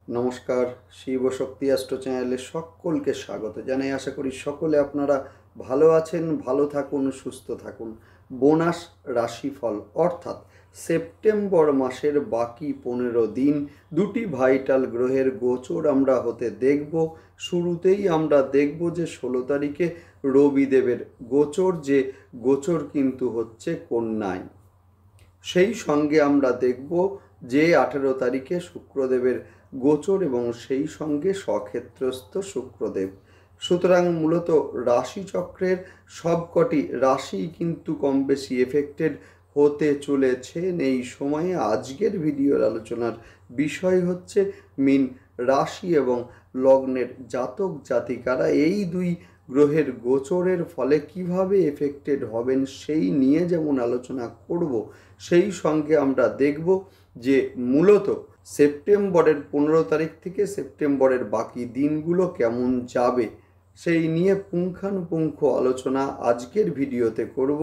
নমস্কার, শিব শক্তি অ্যাস্ট্রো চ্যানেলে সকলকে স্বাগত জানাই। আশা করি সকলে আপনারা ভালো আছেন, ভালো থাকুন, সুস্থ থাকুন। বোনাস রাশিফল অর্থাৎ সেপ্টেম্বর মাসের বাকি 15 দিন দুটি ভাইটাল গ্রহের গোচর আমরা হতে দেখব। শুরুতেই আমরা দেখব যে 16 তারিখে রবিদেবের গোচর, যে গোচর কিন্তু হচ্ছে কন্যায়। সেই সঙ্গে আমরা দেখব যে 18 তারিখে শুক্রদেবের গোচর এবং সেই সঙ্গে স্বক্ষেত্রস্থ শুক্রদেব। সুতরাং মূলত রাশিচক্রের সবকটি রাশি কিন্তু কম বেশি এফেক্টেড হতে চলেছেন এই সময়ে। আজকের ভিডিওর আলোচনার বিষয় হচ্ছে মীন রাশি এবং লগ্নের জাতক জাতিকারা এই দুই গ্রহের গোচরের ফলে কিভাবে এফেক্টেড হবেন সেই নিয়ে যেমন আলোচনা করব, সেই সঙ্গে আমরা দেখব যে মূলত সেপ্টেম্বরের 15 তারিখ থেকে সেপ্টেম্বরের বাকি দিনগুলো কেমন যাবে সেই নিয়ে পুঙ্খানুপুঙ্খ আলোচনা আজকের ভিডিওতে করব।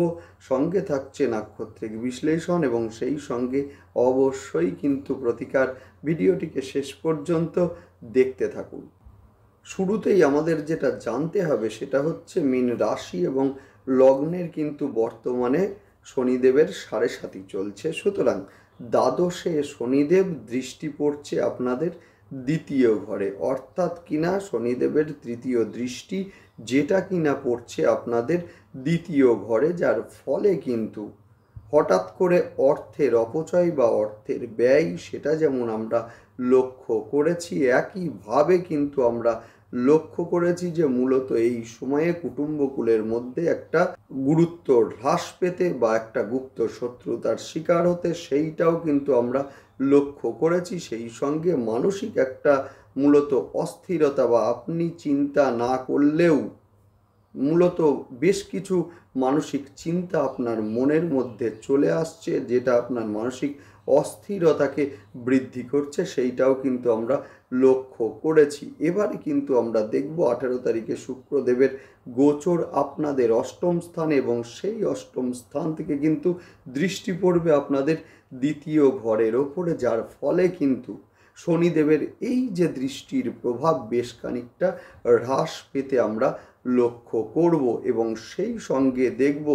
সঙ্গে থাকছে নাক্ষত্রিক বিশ্লেষণ এবং সেই সঙ্গে অবশ্যই কিন্তু প্রতিকার। ভিডিওটিকে শেষ পর্যন্ত দেখতে থাকুন। শুরুতেই আমাদের যেটা জানতে হবে সেটা হচ্ছে মীন রাশি এবং লগ্নের কিন্তু বর্তমানে শনিদেবের 7.5 চলছে। সুতরাং দ্বাদশে শনিদেব দৃষ্টি পড়ছে আপনাদের দ্বিতীয় ঘরে, অর্থাৎ কিনা শনিদেবের তৃতীয় দৃষ্টি, যেটা কিনা পড়ছে আপনাদের দ্বিতীয় ঘরে, যার ফলে কিন্তু হঠাৎ করে অর্থের অপচয় বা অর্থের ব্যয় সেটা যেমন আমরা লক্ষ্য করেছি, একইভাবে কিন্তু আমরা লক্ষ্য করেছি যে মূলত এই সময়ে কুটুম্বকুলের মধ্যে একটা গুরুত্ব হ্রাস পেতে বা একটা গুপ্ত শত্রুতার শিকার হতে সেইটাও কিন্তু আমরা লক্ষ্য করেছি। সেই সঙ্গে মানসিক একটা মূলত অস্থিরতা বা আপনি চিন্তা না করলেও মূলত বেশ কিছু মানসিক চিন্তা আপনার মনের মধ্যে চলে আসছে, যেটা আপনার মানসিক অস্থিরতাকে বৃদ্ধি করছে, সেইটাও কিন্তু আমরা লক্ষ্য করেছি। এবারে কিন্তু আমরা দেখব 18 তারিখে শুক্রদেবের গোচর আপনাদের অষ্টম স্থানে এবং সেই অষ্টম স্থান থেকে কিন্তু দৃষ্টি পড়বে আপনাদের দ্বিতীয় ঘরের ওপরে, যার ফলে কিন্তু শনিদেবের এই যে দৃষ্টির প্রভাব বেশ খানিকটা হ্রাস পেতে আমরা লক্ষ্য করব এবং সেই সঙ্গে দেখব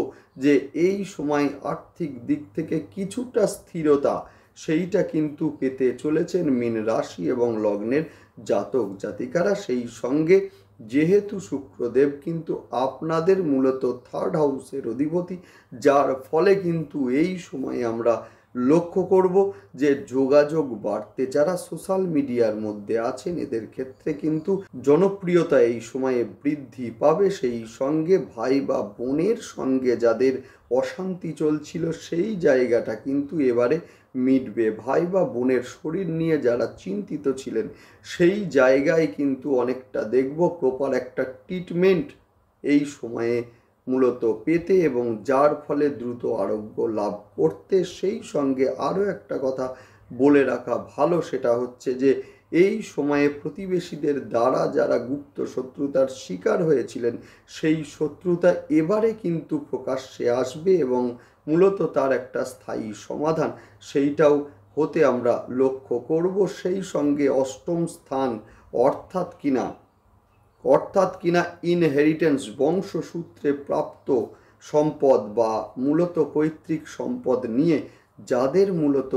যে এই সময় আর্থিক দিক থেকে কিছুটা স্থিরতা সেইটা কিন্তু পেতে চলেছেন মীন রাশি এবং লগ্নের জাতক জাতিকারা। সেই সঙ্গে যেহেতু শুক্রদেব কিন্তু আপনাদের মূলত 3rd হাউসের অধিপতি, যার ফলে কিন্তু এই সময় আমরা লক্ষ্য করব যে যোগাযোগ বাড়তে, যারা সোশ্যাল মিডিয়ার মধ্যে আছেন এদের ক্ষেত্রে কিন্তু জনপ্রিয়তা এই সময়ে বৃদ্ধি পাবে। সেই সঙ্গে ভাই বা বোনের সঙ্গে যাদের অশান্তি চলছিল সেই জায়গাটা কিন্তু এবারে মিটবে। ভাই বা বোনের শরীর নিয়ে যারা চিন্তিত ছিলেন সেই জায়গায় কিন্তু অনেকটা দেখব প্রপার একটা ট্রিটমেন্ট এই সময়ে মূলত পেতে এবং যার ফলে দ্রুত আরোগ্য লাভ করতে। সেই সঙ্গে আরও একটা কথা বলে রাখা ভালো, সেটা হচ্ছে যে এই সময়ে প্রতিবেশীদের দ্বারা যারা গুপ্ত শত্রুতার শিকার হয়েছিলেন সেই শত্রুতা এবারে কিন্তু প্রকাশ্যে আসবে এবং মূলত তার একটা স্থায়ী সমাধান সেইটাও হতে আমরা লক্ষ্য করব। সেই সঙ্গে অষ্টম স্থান অর্থাৎ কিনা ইনহেরিটেন্স বংশসূত্রে প্রাপ্ত সম্পদ বা মূলত পৈতৃক সম্পদ নিয়ে যাদের মূলত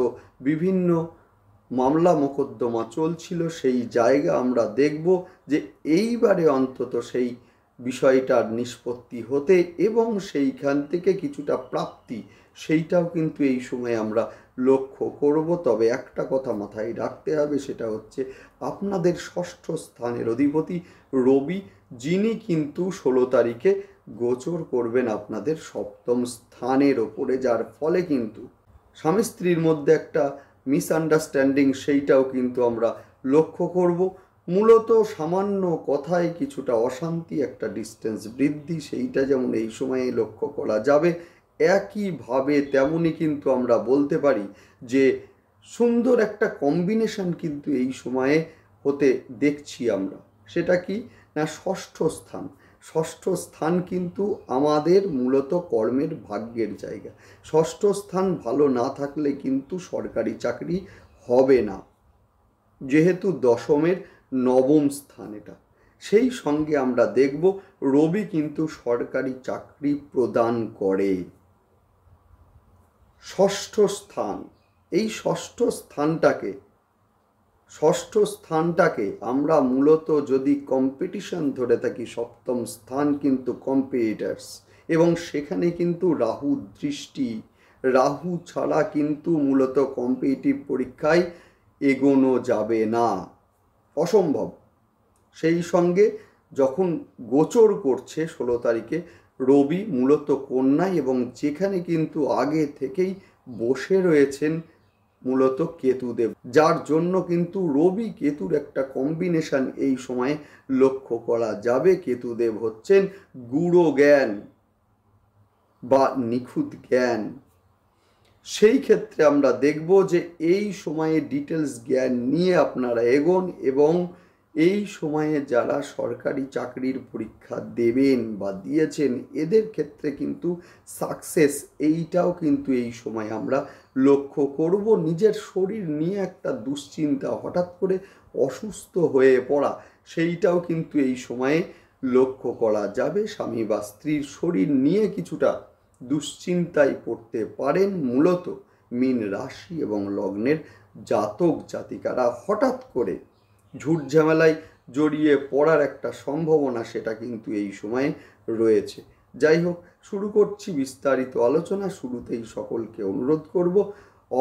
বিভিন্ন মামলা মোকদ্দমা চলছিল সেই জায়গা আমরা দেখব যে এইবারে অন্তত সেই বিষয়টার নিষ্পত্তি হতে এবং সেইখান থেকে কিছুটা প্রাপ্তি সেইটাও কিন্তু এই সময় আমরা লক্ষ্য করব। তবে একটা কথা মাথায় রাখতে হবে, সেটা হচ্ছে আপনাদের 6ষ্ঠ স্থানের অধিপতি রবি, যিনি কিন্তু 16 তারিখে গোচর করবেন আপনাদের 7ম স্থানের ওপরে, যার ফলে কিন্তু স্বামী স্ত্রীর মধ্যে একটা মিসআন্ডারস্ট্যান্ডিং সেইটাও কিন্তু আমরা লক্ষ্য করব। মূলত সামান্য কথায় কিছুটা অশান্তি, একটা ডিস্টেন্স বৃদ্ধি সেইটা যেমন এই সময়ে লক্ষ্য করা যাবে, একইভাবে তেমনই কিন্তু আমরা বলতে পারি যে সুন্দর একটা কম্বিনেশন কিন্তু এই সময়ে হতে দেখছি আমরা। সেটা কি না, 6ষ্ঠ স্থান। 6ষ্ঠ স্থান কিন্তু আমাদের মূলত কর্মের ভাগ্যের জায়গা। 6ষ্ঠ স্থান ভালো না থাকলে কিন্তু সরকারি চাকরি হবে না। যেহেতু দশমের নবম স্থান এটা, সেই সঙ্গে আমরা দেখব রবি কিন্তু সরকারি চাকরি প্রদান করে। ষষ্ঠ স্থান, এই ষষ্ঠ স্থানটাকে আমরা মূলত যদি কম্পিটিশন ধরে থাকি, সপ্তম স্থান কিন্তু কম্পিটিটার্স, এবং সেখানে কিন্তু রাহু দৃষ্টি, রাহু ছাড়া কিন্তু মূলত কম্পিটিটিভ পরীক্ষায় এগোনো যাবে না, অসম্ভব। সেই সঙ্গে যখন গোচর করছে 16 তারিখে রবি মূলত কন্যায়, এবং যেখানে কিন্তু আগে থেকেই বসে রয়েছেন মূলত কেতুদেব, যার জন্য কিন্তু রবি কেতুর একটা কম্বিনেশন এই সময়ে লক্ষ্য করা যাবে। কেতুদেব হচ্ছেন গূঢ় জ্ঞান বা নিখুঁত জ্ঞান। সেই ক্ষেত্রে আমরা দেখব যে এই সময়ে ডিটেলস জ্ঞান নিয়ে আপনারা এগোন, এবং এই সময়ে যারা সরকারি চাকরির পরীক্ষা দেবেন বা দিয়েছেন এদের ক্ষেত্রে কিন্তু সাকসেস এইটাও কিন্তু এই সময় আমরা লক্ষ্য করব। নিজের শরীর নিয়ে একটা দুশ্চিন্তা, হঠাৎ করে অসুস্থ হয়ে পড়া, সেইটাও কিন্তু এই সময়ে লক্ষ্য করা যাবে। স্বামী বা স্ত্রীর শরীর নিয়ে কিছুটা দুশ্চিন্তায় পড়তে পারেন মূলত মীন রাশি এবং লগ্নের জাতক জাতিকারা। হঠাৎ করে ঝুট ঝামেলায় জড়িয়ে পড়ার একটা সম্ভাবনা সেটা কিন্তু এই সময়ে রয়েছে। যাই হোক, শুরু করছি বিস্তারিত আলোচনা। শুরুতেই সকলকে অনুরোধ করব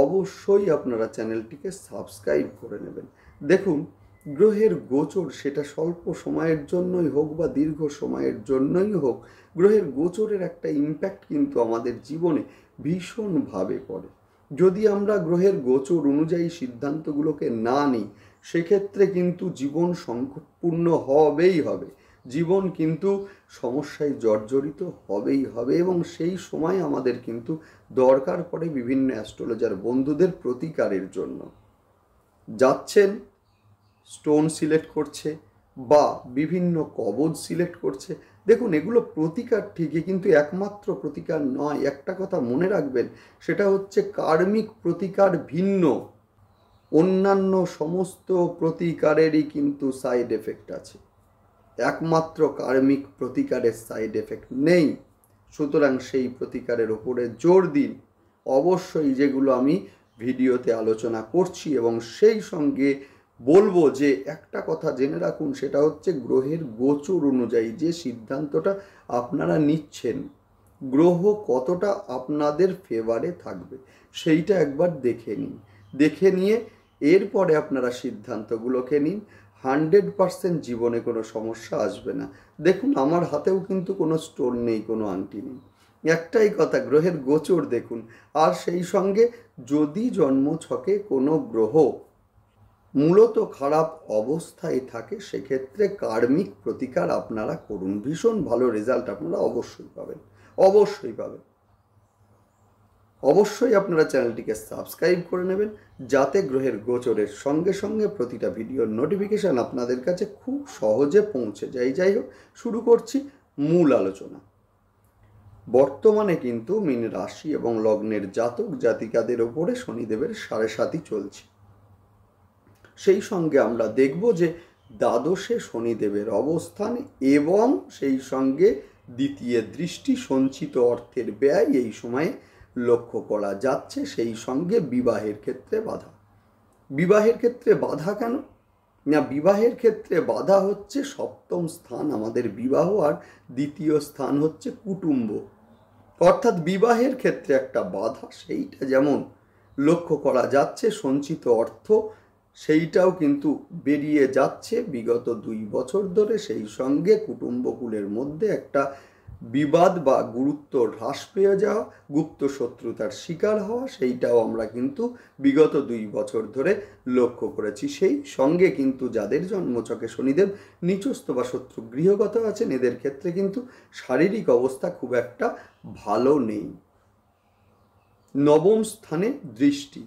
অবশ্যই আপনারা চ্যানেলটিকে সাবস্ক্রাইব করে নেবেন। দেখুন, গ্রহের গোচর সেটা স্বল্প সময়ের জন্যই হোক বা দীর্ঘ সময়ের জন্যই হোক, গ্রহের গোচরের একটা ইম্প্যাক্ট কিন্তু আমাদের জীবনে ভীষণভাবে পড়ে। যদি আমরা গ্রহের গোচর অনুযায়ী সিদ্ধান্তগুলোকে না নিই, সেক্ষেত্রে কিন্তু জীবন সংকটপূর্ণ হবেই হবে, জীবন কিন্তু সমস্যায় জর্জরিত হবেই হবে। এবং সেই সময় আমাদের কিন্তু দরকার পড়ে বিভিন্ন অ্যাস্ট্রোলজার বন্ধুদের প্রতিকারের জন্য। যাচ্ছেন, স্টোন সিলেক্ট করছে বা বিভিন্ন কবচ সিলেক্ট করছে। দেখুন, এগুলো প্রতিকার ঠিকই, কিন্তু একমাত্র প্রতিকার নয়। একটা কথা মনে রাখবেন, সেটা হচ্ছে কার্মিক প্রতিকার ভিন্ন, অন্যান্য সমস্ত প্রতিকারেরই কিন্তু সাইড এফেক্ট আছে, একমাত্র কার্মিক প্রতিকারের সাইড এফেক্ট নেই। সুতরাং সেই প্রতিকারের ওপরে জোর দিন অবশ্যই, যেগুলো আমি ভিডিওতে আলোচনা করছি। এবং সেই সঙ্গে বলবো যে একটা কথা জেনে রাখুন, সেটা হচ্ছে গ্রহের গোচর অনুযায়ী যে সিদ্ধান্তটা আপনারা নিচ্ছেন, গ্রহ কতটা আপনাদের ফেভারে থাকবে সেইটা একবার দেখে নিন। দেখে নিয়ে এরপরে আপনারা সিদ্ধান্তগুলোকে নিন। 100% জীবনে কোনো সমস্যা আসবে না। দেখুন, আমার হাতেও কিন্তু কোনো স্টোন নেই, কোনো আংটি নেই। একটাই কথা, গ্রহের গোচর দেখুন। আর সেই সঙ্গে যদি জন্মছকে কোনো গ্রহ মূলত খারাপ অবস্থায় থাকে, সেক্ষেত্রে কার্মিক প্রতিকার আপনারা করুন, ভীষণ ভালো রেজাল্ট আপনারা অবশ্যই পাবেন, অবশ্যই পাবেন। অবশ্যই আপনারা চ্যানেলটিকে সাবস্ক্রাইব করে নেবেন, যাতে গ্রহের গোচরের সঙ্গে সঙ্গে প্রতিটা ভিডিওর নোটিফিকেশান আপনাদের কাছে খুব সহজে পৌঁছে যায়। যাই হোক, শুরু করছি মূল আলোচনা। বর্তমানে কিন্তু মীন রাশি এবং লগ্নের জাতক জাতিকাদের ওপরে শনিদেবের 7.5 চলছে। সেই সঙ্গে আমরা দেখব যে দ্বাদশে শনিদেবের অবস্থান, এবং সেই সঙ্গে দ্বিতীয় দৃষ্টি, সঞ্চিত অর্থের ব্যয় এই সময়ে লক্ষ্য করা যাচ্ছে। সেই সঙ্গে বিবাহের ক্ষেত্রে বাধা। বিবাহের ক্ষেত্রে বাধা কেন না? বিবাহের ক্ষেত্রে বাধা হচ্ছে সপ্তম স্থান আমাদের বিবাহ, আর দ্বিতীয় স্থান হচ্ছে কুটুম্ব। অর্থাৎ বিবাহের ক্ষেত্রে একটা বাধা, সেইটা যেমন লক্ষ্য করা যাচ্ছে। সঞ্চিত অর্থ সেইটাও কিন্তু বেরিয়ে যাচ্ছে বিগত 2 বছর ধরে। সেই সঙ্গে কুটুম্বকুলের মধ্যে একটা বিবাদ বা গুরুত্ব হ্রাস পেয়ে যাওয়া, গুপ্ত শত্রুতার শিকার হওয়া, সেইটাও আমরা কিন্তু বিগত 2 বছর ধরে লক্ষ্য করেছি। সেই সঙ্গে কিন্তু যাদের জন্মছকে শনিদেব নিচস্থ বা শত্রু গৃহগত আছেন, এদের ক্ষেত্রে কিন্তু শারীরিক অবস্থা খুব একটা ভালো নেই। নবম স্থানে দৃষ্টি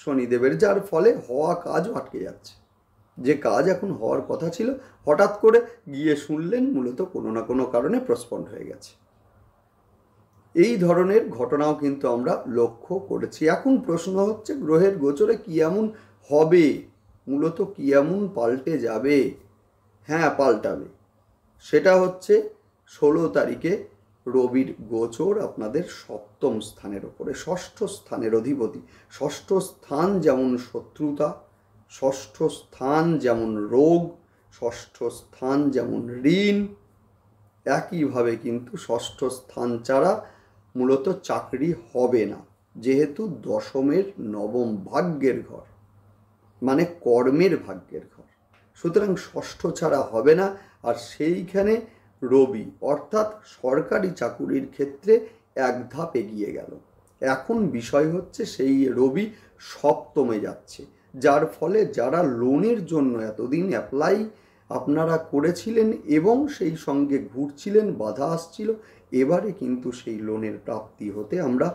শনিদেবের, যার ফলে হওয়া কাজও আটকে যাচ্ছে। যে কাজ এখন হওয়ার কথা ছিল, হঠাৎ করে গিয়ে শুনলেন মূলত কোনো না কোনো কারণে পোস্টপন্ড হয়ে গেছে। এই ধরনের ঘটনাও কিন্তু আমরা লক্ষ্য করেছি। এখন প্রশ্ন হচ্ছে, গ্রহের গোচরে কি এমন হবে মূলত কি এমন পাল্টে যাবে? হ্যাঁ, পাল্টাবে। সেটা হচ্ছে 16 তারিখে রবির গোচর আপনাদের সপ্তম স্থানের ওপরে, ষষ্ঠ স্থানের অধিপতি। ষষ্ঠ স্থান যেমন শত্রুতা, ষষ্ঠ স্থান যেমন রোগ, ষষ্ঠ স্থান যেমন ঋণ, একইভাবে কিন্তু ষষ্ঠ স্থান ছাড়া মূলত চাকরি হবে না, যেহেতু দশমের নবম ভাগ্যের ঘর, মানে কর্মের ভাগ্যের ঘর। সুতরাং ষষ্ঠ ছাড়া হবে না। আর সেইখানে রবি, অর্থাৎ সরকারি চাকুরির ক্ষেত্রে এক ধাপ এগিয়ে গেল। এখন বিষয় হচ্ছে সেই রবি সপ্তমে যাচ্ছে, যার ফলে যারা লোনের জন্য এতদিন অ্যাপ্লাই আপনারা করেছিলেন এবং সেই সঙ্গে ঘুরছিলেন, বাধা আসছিল, এবারে কিন্তু সেই লোনের প্রাপ্তি হতে আমরা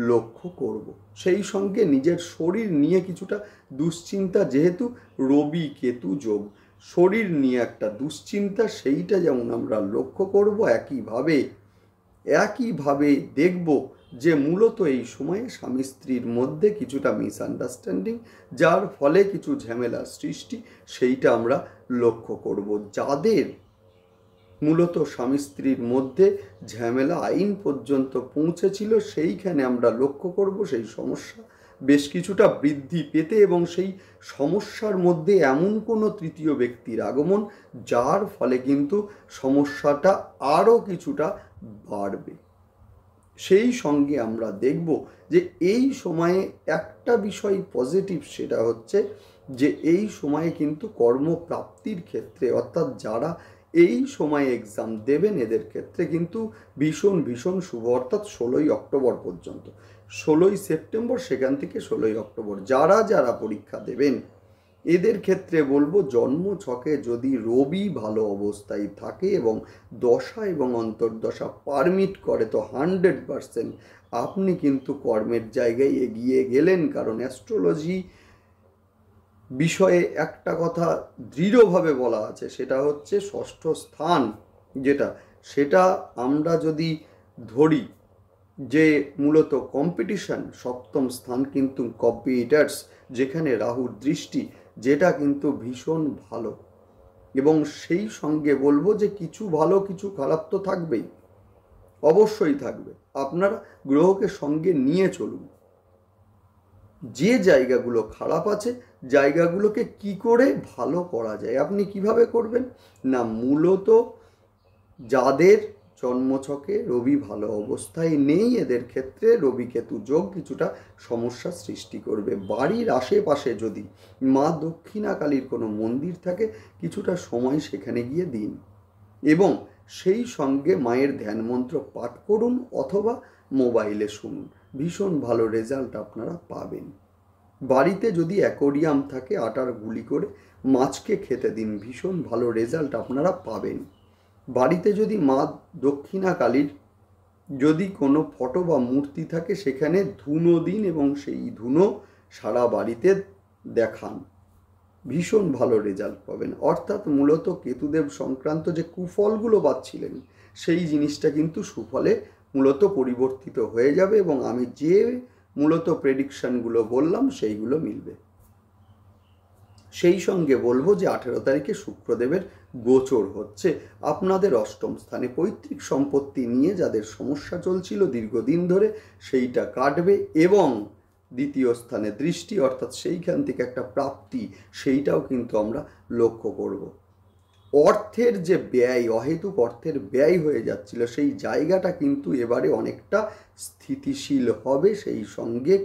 লক্ষ্য করব। সেই সঙ্গে নিজের শরীর নিয়ে কিছুটা দুশ্চিন্তা, যেহেতু রবি কেতু যোগ, শরীর নিয়ে একটা দুশ্চিন্তা, সেইটা যেমন আমরা লক্ষ্য করব, একইভাবে দেখব যে মূলত এই সময়ে স্বামী স্ত্রীর মধ্যে কিছুটা মিসআন্ডারস্ট্যান্ডিং, যার ফলে কিছু ঝামেলার সৃষ্টি, সেইটা আমরা লক্ষ্য করব। যাদের মূলত স্বামী স্ত্রীর মধ্যে ঝামেলা আইন পর্যন্ত পৌঁছেছিল, সেইখানে আমরা লক্ষ্য করব সেই সমস্যা বেশ কিছুটা বৃদ্ধি পেতে এবং সেই সমস্যার মধ্যে এমন কোনো তৃতীয় ব্যক্তির আগমন, যার ফলে কিন্তু সমস্যাটা আরও কিছুটা বাড়বে। সেই সঙ্গে আমরা দেখব যে এই সময়ে একটা বিষয় পজিটিভ, সেটা হচ্ছে যে এই সময়ে কিন্তু কর্মপ্রাপ্তির ক্ষেত্রে, অর্থাৎ যারা এই সময়ে এক্সাম দেবেন এদের ক্ষেত্রে কিন্তু ভীষণ শুভ। অর্থাৎ 16ই অক্টোবর পর্যন্ত, 16ই সেপ্টেম্বর সেখান থেকে 16ই অক্টোবর যারা পরীক্ষা দেবেন এদের ক্ষেত্রে বলবো, জন্ম ছকে যদি রবি ভালো অবস্থায় থাকে এবং দশা এবং অন্তর্দশা পারমিট করে, তো 100% আপনি কিন্তু কর্মের জায়গায় এগিয়ে গেলেন। কারণ অ্যাস্ট্রোলজি বিষয়ে একটা কথা দৃঢ়ভাবে বলা আছে, সেটা হচ্ছে ষষ্ঠ স্থান সেটা আমরা যদি ধরি যে মূলত কম্পিটিশন, সপ্তম স্থান কিন্তু কম্পিটিটার্স, যেখানে রাহুর দৃষ্টি, যেটা কিন্তু ভীষণ ভালো। এবং সেই সঙ্গে বলবো যে কিছু ভালো কিছু খারাপ তো থাকবেই, অবশ্যই থাকবে। আপনারা গ্রহকে সঙ্গে নিয়ে চলুন। যে জায়গাগুলো খারাপ আছে, জায়গাগুলোকে কি করে ভালো করা যায়, আপনি কিভাবে করবেন না, মূলত যাদের জন্মছকে রবি ভালো অবস্থায় নেই, এদের ক্ষেত্রে রবি কেতু যোগ কিছুটা সমস্যা সৃষ্টি করবে। বাড়ির আশেপাশে যদি মা দক্ষিণাকালীর কোনো মন্দির থাকে, কিছুটা সময় সেখানে গিয়ে দিন এবং সেই সঙ্গে মায়ের ধ্যান মন্ত্র পাঠ করুন অথবা মোবাইলে শুনুন, ভীষণ ভালো রেজাল্ট আপনারা পাবেন। বাড়িতে যদি অ্যাকোরিয়াম থাকে, আটার গুলি করে মাছকে খেতে দিন, ভীষণ ভালো রেজাল্ট আপনারা পাবেন। বাড়িতে যদি মা দক্ষিণাকালীর যদি কোনো ফটো বা মূর্তি থাকে, সেখানে ধুনো দিন এবং সেই ধুনো সারা বাড়িতে দেখান, ভীষণ ভালো রেজাল্ট পাবেন। অর্থাৎ মূলত কেতুদেব সংক্রান্ত যে কুফলগুলো পাচ্ছিলেন, সেই জিনিসটা কিন্তু সুফলে মূলত পরিবর্তিত হয়ে যাবে এবং আমি যে মূলত প্রেডিকশানগুলো বললাম সেইগুলো মিলবে। সেই সঙ্গে বলবো যে 18 তারিখে শুক্রদেবের গোচর হচ্ছে আপনাদের অষ্টম স্থানে। পৈতৃক সম্পত্তি নিয়ে যাদের সমস্যা চলছিল দীর্ঘদিন ধরে, সেইটা কাটবে এবং দ্বিতীয় স্থানে দৃষ্টি, অর্থাৎ সেইখান থেকে একটা প্রাপ্তি, সেইটাও কিন্তু আমরা লক্ষ্য করব। অর্থের যে ব্যয়, অহেতুক অর্থের ব্যয় হয়ে যাচ্ছিল, সেই জায়গাটা কিন্তু এবারে অনেকটা স্থিতিশীল হবে। সেই সঙ্গে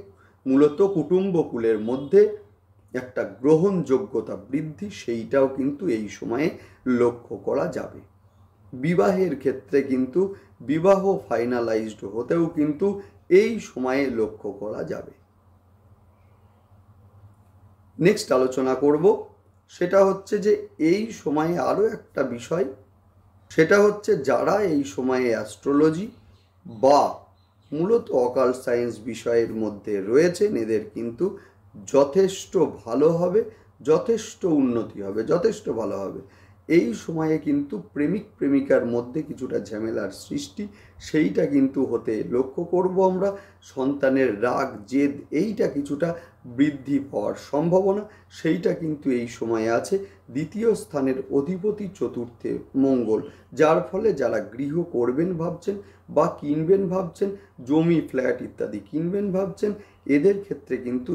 মূলত কুটুম্বকুলের মধ্যে একটা গ্রহণযোগ্যতা বৃদ্ধি, সেইটাও কিন্তু এই সময়ে লক্ষ্য করা যাবে। বিবাহের ক্ষেত্রে কিন্তু বিবাহ ফাইনালাইজড হতেও কিন্তু এই সময়ে লক্ষ্য করা যাবে। নেক্সট আলোচনা করব, সেটা হচ্ছে যে এই সময়ে আরও একটা বিষয়, সেটা হচ্ছে যারা এই সময়ে অ্যাস্ট্রোলজি বা মূলত অকাল্ট সায়েন্স বিষয়ের মধ্যে রয়েছেন, এদের কিন্তু যথেষ্ট ভালো হবে, যথেষ্ট উন্নতি হবে, যথেষ্ট ভালো হবে। এই সময়ে কিন্তু প্রেমিক প্রেমিকার মধ্যে কিছুটা ঝামেলার সৃষ্টি সেইটা কিন্তু হতে লক্ষ্য করব আমরা। সন্তানের রাগ জেদ এইটা কিছুটা বৃদ্ধি পাওয়ার সম্ভাবনা সেইটা কিন্তু এই সময়ে আছে। দ্বিতীয় স্থানের অধিপতি চতুর্থে মঙ্গল, যার ফলে যারা গৃহ করবেন ভাবছেন বা কিনবেন ভাবছেন, জমি ফ্ল্যাট ইত্যাদি কিনবেন ভাবছেন, এদের ক্ষেত্রে কিন্তু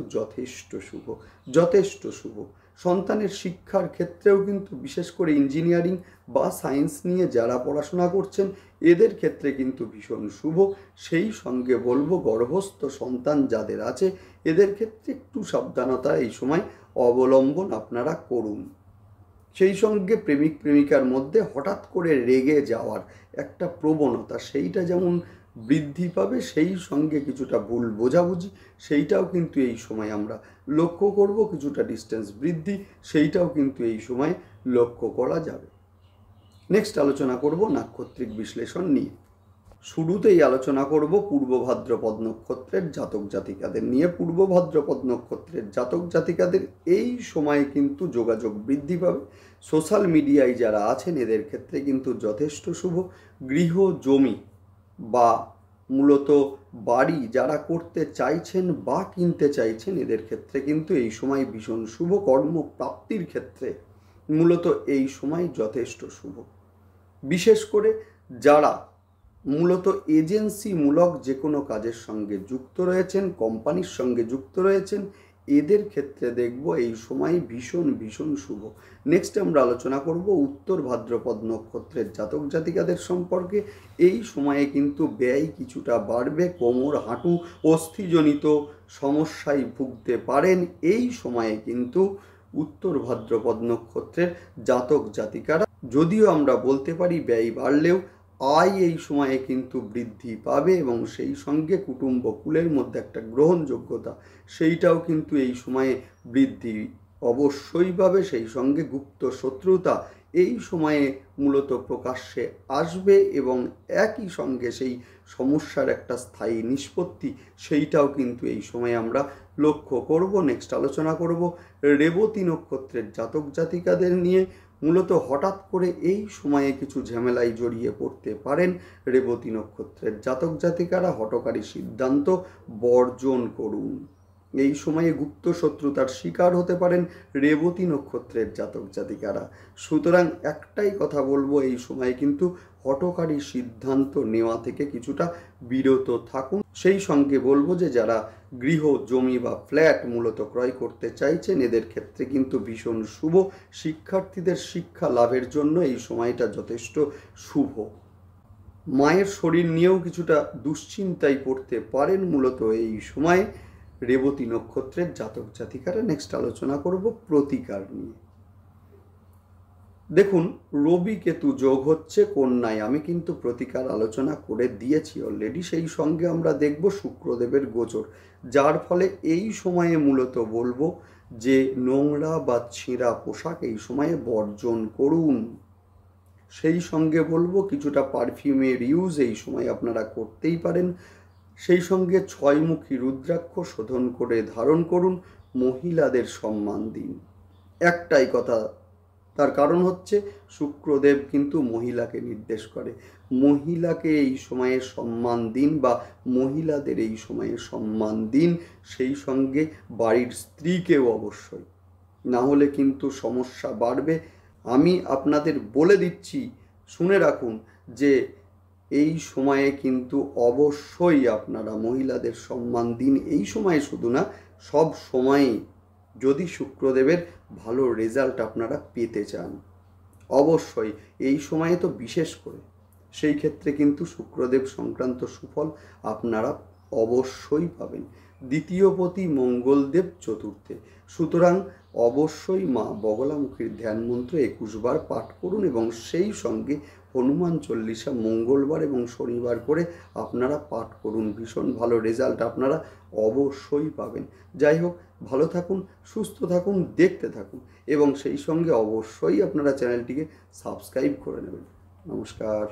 যথেষ্ট শুভ। সন্তানের শিক্ষার ক্ষেত্রেও কিন্তু বিশেষ করে ইঞ্জিনিয়ারিং বা সায়েন্স নিয়ে যারা পড়াশোনা করছেন এদের ক্ষেত্রে কিন্তু ভীষণ শুভ। সেই সঙ্গে বলবো গর্ভস্থ সন্তান যাদের আছে এদের ক্ষেত্রে একটু সাবধানতা এই সময় অবলম্বন আপনারা করুন। সেই সঙ্গে প্রেমিক প্রেমিকার মধ্যে হঠাৎ করে রেগে যাওয়ার একটা প্রবণতা সেইটা যেমন বৃদ্ধি পাবে, সেই সঙ্গে কিছুটা ভুল বোঝাবুঝি সেইটাও কিন্তু এই সময় আমরা লক্ষ্য করব। কিছুটা ডিস্টেন্স বৃদ্ধি সেইটাও কিন্তু এই সময় লক্ষ্য করা যাবে। নেক্সট আলোচনা করব নাক্ষত্রিক বিশ্লেষণ নিয়ে। শুরুতেই আলোচনা করব পূর্ব ভাদ্রপদ নক্ষত্রের জাতক জাতিকাদের নিয়ে। পূর্ব ভাদ্রপদ নক্ষত্রের জাতক জাতিকাদের এই সময়ে কিন্তু যোগাযোগ বৃদ্ধি পাবে। সোশ্যাল মিডিয়ায় যারা আছেন এদের ক্ষেত্রে কিন্তু যথেষ্ট শুভ। গৃহ জমি বা মূলত বাড়ি যারা করতে চাইছেন বা কিনতে চাইছেন এদের ক্ষেত্রে কিন্তু এই সময় ভীষণ শুভ। কর্মপ্রাপ্তির ক্ষেত্রে মূলত এই সময় যথেষ্ট শুভ। বিশেষ করে যারা মূলত এজেন্সিমূলক যে কোনো কাজের সঙ্গে যুক্ত রয়েছেন, কোম্পানির সঙ্গে যুক্ত রয়েছেন, এদের ক্ষেত্রে দেখব এই সময় ভীষণ শুভ। নেক্সট আমরা আলোচনা করব উত্তর ভাদ্রপদ নক্ষত্রের জাতক জাতিকাদের সম্পর্কে। এই সময়ে কিন্তু ব্যয় কিছুটা বাড়বে, কোমর হাঁটু অস্থিজনিত সমস্যায় ভুগতে পারেন। এই সময়ে কিন্তু উত্তর ভাদ্রপদ নক্ষত্রের জাতক জাতিকারা, যদিও আমরা বলতে পারি ব্যয় বাড়লেও আয় এই সময়ে কিন্তু বৃদ্ধি পাবে এবং সেই সঙ্গে কুটুম্ব কুলের মধ্যে একটা গ্রহণযোগ্যতা সেইটাও কিন্তু এই সময়ে বৃদ্ধি অবশ্যই পাবে। সেই সঙ্গে গুপ্ত শত্রুতা এই সময়ে মূলত প্রকাশ্যে আসবে এবং একই সঙ্গে সেই সমস্যার একটা স্থায়ী নিষ্পত্তি সেইটাও কিন্তু এই সময়ে আমরা লক্ষ্য করব। নেক্সট আলোচনা করব রেবতী নক্ষত্রের জাতক জাতিকাদের নিয়ে। মূলত হঠাৎ করে এই সময়ে কিছু ঝামেলায় জড়িয়ে পড়তে পারেন রেবতী নক্ষত্রের জাতক জাতিকারা। হঠকারী সিদ্ধান্ত বর্জন করুন। এই সময়ে গুপ্ত শত্রুতার শিকার হতে পারেন রেবতী নক্ষত্রের জাতক জাতিকারা। সুতরাং একটাই কথা বলবো, এই সময়ে কিন্তু হঠকারী সিদ্ধান্ত নেওয়া থেকে কিছুটা বিরত থাকুন। সেই সঙ্গে বলবো যে যারা গৃহ জমি বা ফ্ল্যাট মূলত ক্রয় করতে চাইছেন এদের ক্ষেত্রে কিন্তু ভীষণ শুভ। শিক্ষার্থীদের শিক্ষা লাভের জন্য এই সময়টা যথেষ্ট শুভ। মায়ের শরীর নিয়েও কিছুটা দুশ্চিন্তায় পড়তে পারেন মূলত এই সময়ে রেবতী নক্ষত্রের জাতক জাতিকারা। নেক্সট আলোচনা করব প্রতিকার নিয়ে। দেখুন, রবি কেতু যোগ হচ্ছে কন্যায়, আমি কিন্তু প্রতিকার আলোচনা করে দিয়েছি অলরেডি। সেই সঙ্গে আমরা দেখব শুক্রদেবের গোচর, যার ফলে এই সময়ে মূলত বলবো যে নোংরা বা ছেঁড়া পোশাক এই সময়ে বর্জন করুন। সেই সঙ্গে বলবো কিছুটা পারফিউমের ইউজ এই সময় আপনারা করতেই পারেন। সেই সঙ্গে ছয়মুখী রুদ্রাক্ষ শোধন করে ধারণ করুন। মহিলাদের সম্মান দিন। একটাই কথা, তার কারণ হচ্ছে শুক্রদেব কিন্তু মহিলাকে নির্দেশ করে। মহিলাকে এই সময়ে সম্মান দিন বা মহিলাদের এই সময়ে সম্মান দিন। সেই সঙ্গে বাড়ির স্ত্রীকেও অবশ্যই, না হলে কিন্তু সমস্যা বাড়বে। আমি আপনাদের বলে দিচ্ছি, শুনে রাখুন যে এই সময়ে কিন্তু অবশ্যই আপনারা মহিলাদের সম্মান দিন। এই সময়ে শুধু না, সব সময়ই যদি শুক্রদেবের ভালো রেজাল্ট আপনারা পেতে চান, অবশ্যই এই সময়ে তো বিশেষ করে সেই ক্ষেত্রে কিন্তু শুক্রদেব সংক্রান্ত সুফল আপনারা অবশ্যই পাবেন। দ্বিতীয়পতি মঙ্গলদেব চতুর্থে, সুতরাং অবশ্যই মা বগলামুখীর ধ্যান মন্ত্র 21 বার পাঠ করুন এবং সেই সঙ্গে হনুমান চল্লিশা মঙ্গলবার এবং শনিবার করে আপনারা পাঠ করুন। ভীষণ ভালো রেজাল্ট আপনারা অবশ্যই পাবেন। যাই হোক, ভালো থাকুন, সুস্থ থাকুন, দেখতে থাকুন এবং সেই সঙ্গে অবশ্যই আপনারা চ্যানেলটিকে সাবস্ক্রাইব করে নেবেন। নমস্কার।